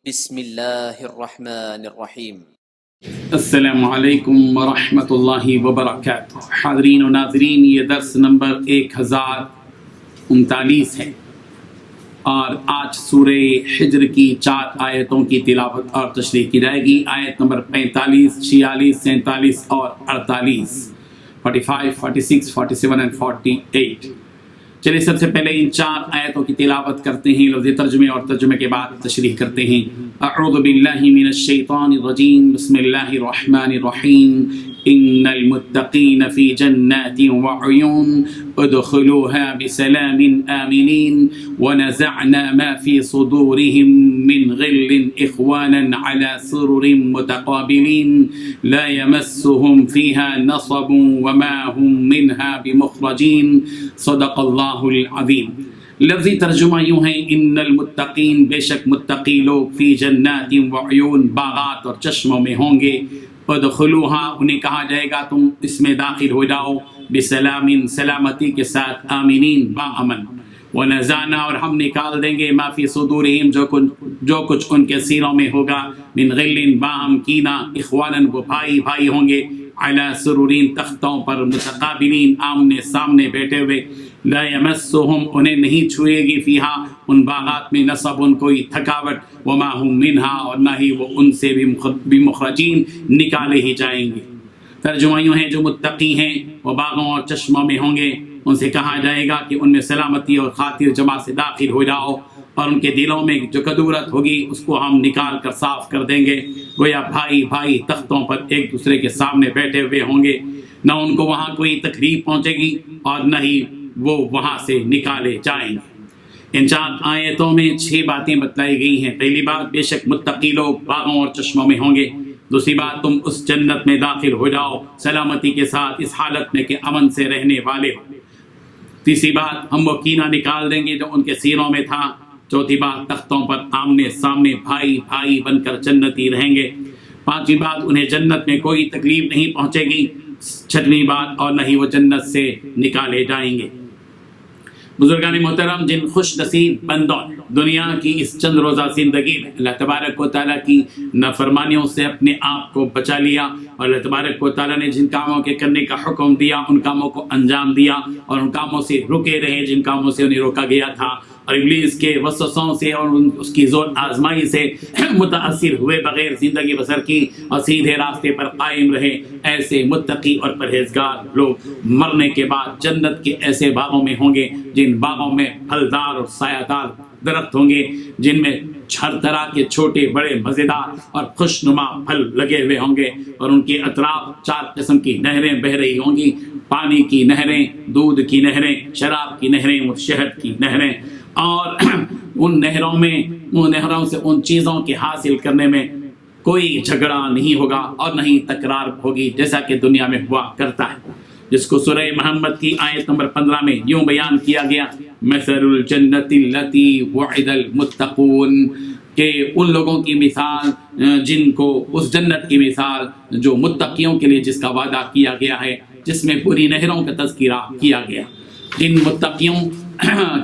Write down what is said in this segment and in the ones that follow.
بسم اللہ الرحمن الرحیم۔ السلام علیکم ورحمۃ اللہ وبرکاتہ۔ حاضرین و ناظرین، یہ درس نمبر 1039 ہے اور آج سورہ حجر کی 4 آیتوں کی تلاوت اور تشریح کی جائے گی۔ آیت نمبر 45، 46، 47 اور 48، 45، 46، 47 اور 48۔ چلیے سب سے پہلے ان 4 آیتوں کی تلاوت کرتے ہیں، لفظ ترجمے اور ترجمے کے بعد تشریح کرتے ہیں۔ اعوذ باللہ من الشیطان الرجیم، بسم اللہ الرحمن الرحیم۔ ان المتقین فی جنات وعیون ادخلوها بسلام آمنین ونزعنا ما فی صدورهم من غل اخوانا على سرر متقابلین لا يمسهم فيها نصب وما هم منها بمخرجین۔ صدق اللہ العظیم۔ لفظی ترجمہ یوں ہے، ان المتقین، بے شک متقی لوگ، فی جنات وعیون، باغات اور چشموں میں ہوں گے، ادخلوها، انہیں کہا جائے گا تم اس میں داخل ہو جاؤ، بسلام، سلامتی کے ساتھ، آمنین، باامن، ونزعنا، اور ہم نکال دیں گے، ما فی صدورہم، جو کچھ ان کے سینوں میں ہوگا، من غل، باہم کینہ، اخوانا، وہ بھائی ہوں گے، علی سرورین، تختوں پر، متقابلین، آمنے سامنے بیٹھے ہوئے، لا یمسہم، انہیں نہیں چھوئے گی، فیہا، ان باغات میں، نصب، کوئی تھکاوٹ، وما ہم منہا، اور نہ ہی وہ ان سے بمخرجین، نکالے ہی جائیں گے۔ ترجمہ یوں ہے، جو متقی ہیں وہ باغوں اور چشموں میں ہوں گے، ان سے کہا جائے گا کہ ان میں سلامتی اور خاطر جمع سے داخل ہو جاؤ، اور ان کے دلوں میں جو کدورت ہوگی اس کو ہم نکال کر صاف کر دیں گے۔ گویا بھائی تختوں پر ایک دوسرے کے سامنے بیٹھے ہوئے ہوں گے، نہ ان کو وہاں کوئی تکلیف پہنچے گی اور نہ ہی وہ وہاں سے نکالے جائیں گے۔ ان 4 آیتوں میں 6 باتیں بتلائی گئی ہیں۔ پہلی بات، بے شک متقی لوگ باغوں اور چشموں میں ہوں گے۔ دوسری بات، تم اس جنت میں داخل ہو جاؤ سلامتی کے ساتھ، اس حالت میں کہ امن سے رہنے والے ہو۔ تیسری بات، ہم وہ کینہ نکال دیں گے جو ان کے سینوں میں تھا۔ چوتھی بات، تختوں پر آمنے سامنے بھائی بن کر جنتی رہیں گے۔ پانچویں بات، انہیں جنت میں کوئی تکلیف نہیں پہنچے گی۔ چھٹویں بات، اور نہ ہی وہ جنت سے نکالے جائیں گے۔ بزرگان محترم، جن خوش نصیب بندوں دنیا کی اس چند روزہ زندگی میں اللہ تبارک و تعالیٰ کی نافرمانیوں سے اپنے آپ کو بچا لیا، اور اللہ تبارک و تعالیٰ نے جن کاموں کے کرنے کا حکم دیا ان کاموں کو انجام دیا، اور ان کاموں سے رکے رہے جن کاموں سے انہیں روکا گیا تھا، اور ابلیس کے وسوسوں سے اور اس کی زور آزمائی سے متاثر ہوئے بغیر زندگی بسر کی اور سیدھے راستے پر قائم رہے، ایسے متقی اور پرہیزگار لوگ مرنے کے بعد جنت کے ایسے باغوں میں ہوں گے جن باغوں میں پھلدار اور سایہ دار درخت ہوں گے، جن میں ہر طرح کے چھوٹے بڑے مزیدار اور خوشنما پھل لگے ہوئے ہوں گے، اور ان کے اطراف 4 قسم کی نہریں بہہ رہی ہوں گی، پانی کی نہریں، دودھ کی نہریں، شراب کی نہریں اور شہد کی نہریں، اور ان نہروں سے ان چیزوں کے حاصل کرنے میں کوئی جھگڑا نہیں ہوگا اور نہ ہی تکرار ہوگی جیسا کہ دنیا میں ہوا کرتا ہے، جس کو سورہ محمد کی آیت نمبر 15 میں یوں بیان کیا گیا، مثل الجنت التی وعد المتقون، کہ ان لوگوں کی مثال جن کو اس جنت کی مثال جو متقیوں کے لیے جس کا وعدہ کیا گیا ہے، جس میں پوری نہروں کا تذکرہ کیا گیا۔ جن متقیوں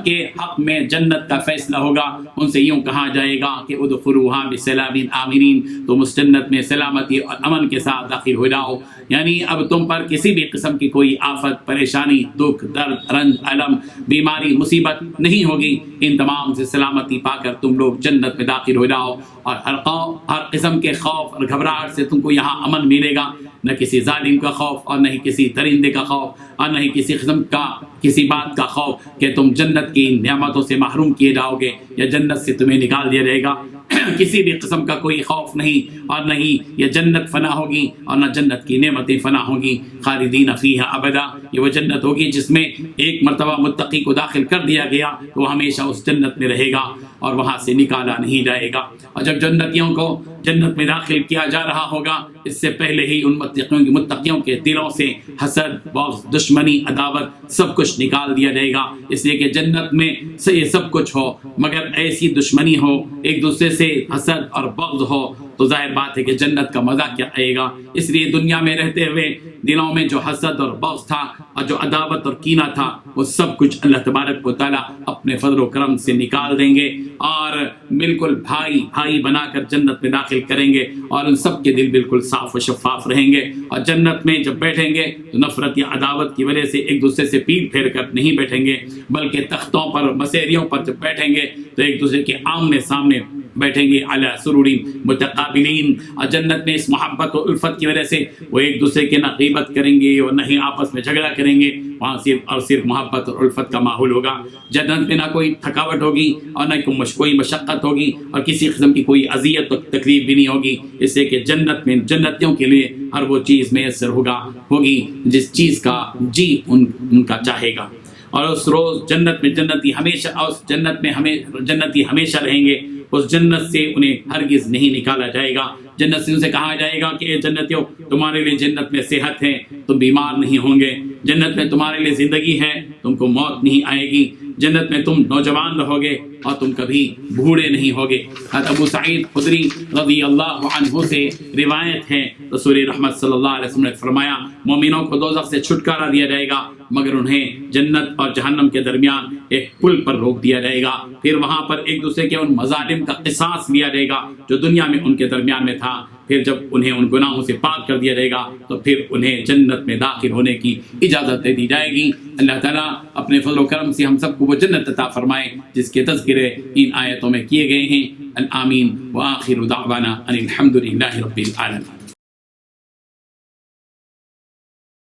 کے حق میں جنت کا فیصلہ ہوگا، ان سے یوں کہا جائے گا کہ ادخلوها بسلام آمنین، تم اس جنت میں سلامتی اور امن کے ساتھ داخل ہو جاؤ، یعنی اب تم پر کسی بھی قسم کی کوئی آفت، پریشانی، دکھ، درد، رنج، علم، بیماری، مصیبت نہیں ہوگی۔ ان تمام سے سلامتی پا کر تم لوگ جنت میں داخل ہو جاؤ، اور ہر قسم کے خوف اور گھبراہٹ سے تم کو یہاں امن ملے گا، نہ کسی ظالم کا خوف اور نہ ہی کسی درندے کا خوف اور نہ ہی کسی قسم کا کسی بات کا خوف کہ تم جنت کی نعمتوں سے محروم کیے جاؤ گے یا جنت سے تمہیں نکال دیا جائے گا۔ کسی بھی قسم کا کوئی خوف نہیں، اور نہ ہی یہ جنت فنا ہوگی اور نہ جنت کی نعمتیں فنا ہوگی۔ خالدین فیہا ابدا، یہ وہ جنت ہوگی جس میں ایک مرتبہ متقی کو داخل کر دیا گیا تو وہ ہمیشہ اس جنت میں رہے گا اور وہاں سے نکالا نہیں جائے گا۔ اور جب جنتیوں کو جنت میں داخل کیا جا رہا ہوگا، اس سے پہلے ہی ان متقیوں کے دلوں سے حسد، بغض، دشمنی، عداوت سب کچھ نکال دیا جائے گا، اس لیے کہ جنت میں یہ سب کچھ ہو مگر ایسی دشمنی ہو، ایک دوسرے سے حسد اور بغض ہو تو ظاہر بات ہے کہ جنت کا مزہ کیا آئے گا۔ اس لیے دنیا میں رہتے ہوئے دلوں میں جو حسد اور بغض تھا اور جو عداوت اور کینہ تھا وہ سب کچھ اللہ تبارک و تعالیٰ اپنے فضل و کرم سے نکال دیں گے اور بالکل بھائی بھائی بنا کر جنت میں داخل کریں گے، اور ان سب کے دل بالکل صاف و شفاف رہیں گے، اور جنت میں جب بیٹھیں گے تو نفرت یا عداوت کی وجہ سے ایک دوسرے سے پیٹ پھیر کر نہیں بیٹھیں گے، بلکہ تختوں پر مسیریوں پر جب بیٹھیں گے تو ایک دوسرے کے آمنے سامنے بیٹھیں گے علی سرور متقابلین۔ اور جنت میں اس محبت و الفت کی وجہ سے وہ ایک دوسرے کے نہ غیبت کریں گے اور نہ ہی آپس میں جھگڑا کریں گے، وہاں صرف اور صرف محبت اور الفت کا ماحول ہوگا۔ جنت میں نہ کوئی تھکاوٹ ہوگی اور نہ کوئی مشقت ہوگی اور کسی قسم کی کوئی اذیت و تکلیف بھی نہیں ہوگی، اس سے کہ جنت میں جنتیوں کے لیے ہر وہ چیز میسر ہوگی جس چیز کا جی ان کا چاہے گا۔ اور اس روز جنت میں جنتی ہمیشہ رہیں گے، اس جنت سے انہیں ہرگز نہیں نکالا جائے گا۔ جنت سے ان سے کہا جائے گا کہ اے جنتیوں، تمہارے لیے جنت میں صحت ہے، تم بیمار نہیں ہوں گے، جنت میں تمہارے لیے زندگی ہے، تم کو موت نہیں آئے گی، جنت میں تم نوجوان رہو گے اور تم کبھی بوڑھے نہیں ہوگے۔ حضرت ابو سعید خدری رضی اللہ عنہ سے روایت ہے، رسول رحمت صلی اللہ علیہ وسلم نے فرمایا، مومنوں کو دوزخ سے چھٹکارا دیا جائے گا مگر انہیں جنت اور جہنم کے درمیان ایک پل پر روک دیا جائے گا، پھر وہاں پر ایک دوسرے کے ان مظالم کا قصاص لیا جائے گا جو دنیا میں ان کے درمیان میں تھا، پھر جب انہیں ان گناہوں سے پاک کر دیا جائے گا تو پھر انہیں جنت میں داخل ہونے کی اجازت دے دی جائے گی۔ اللہ تعالیٰ اپنے فضل و کرم سے ہم سب کو وہ جنت عطا فرمائے جس کے تذکرے ان آیتوں میں کیے گئے ہیں۔ آمین۔ وآخر دعوانا ان الحمد للہ رب العالمین۔